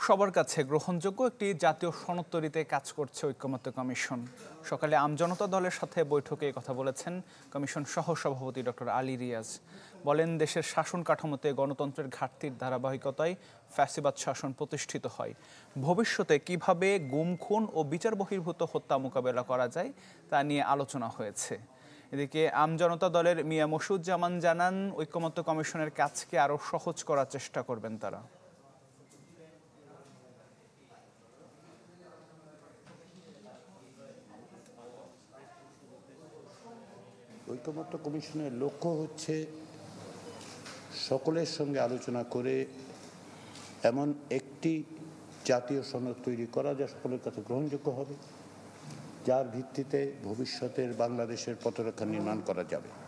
সবার কাছে গ্রহণযোগ্য একটি জাতীয় সনদ তৈরিতে কাজ করছে ঐকমত্য কমিশন। সকালে আমজনতা দলের সাথে বৈঠকে কথা বলেছেন কমিশন সহ-সভাপতি ডক্টর আলী রিয়াজ। বলেন, দেশের শাসন কাঠামোতে গণতন্ত্রের ঘাটতির ধারাবাহিকতায় ফ্যাসিবাদ শাসন প্রতিষ্ঠিত হয়। ভবিষ্যতে কিভাবে গুম, খুন ও বিচার বহির্ভূত হত্যা মোকাবেলা করা যায় তা নিয়ে আলোচনা হয়েছে। এদিকে আমজনতা দলের মিয়া মসুজ্জামান জানান, ঐকমত্য কমিশনের কাজকে আরও সহজ করার চেষ্টা করবেন তারা। ঐকমত্য কমিশনের লক্ষ্য হচ্ছে সকলের সঙ্গে আলোচনা করে এমন একটি জাতীয় সনদ তৈরি করা যা সকলের কাছে গ্রহণযোগ্য হবে, যার ভিত্তিতে ভবিষ্যতের বাংলাদেশের পথরেখা নির্মাণ করা যাবে।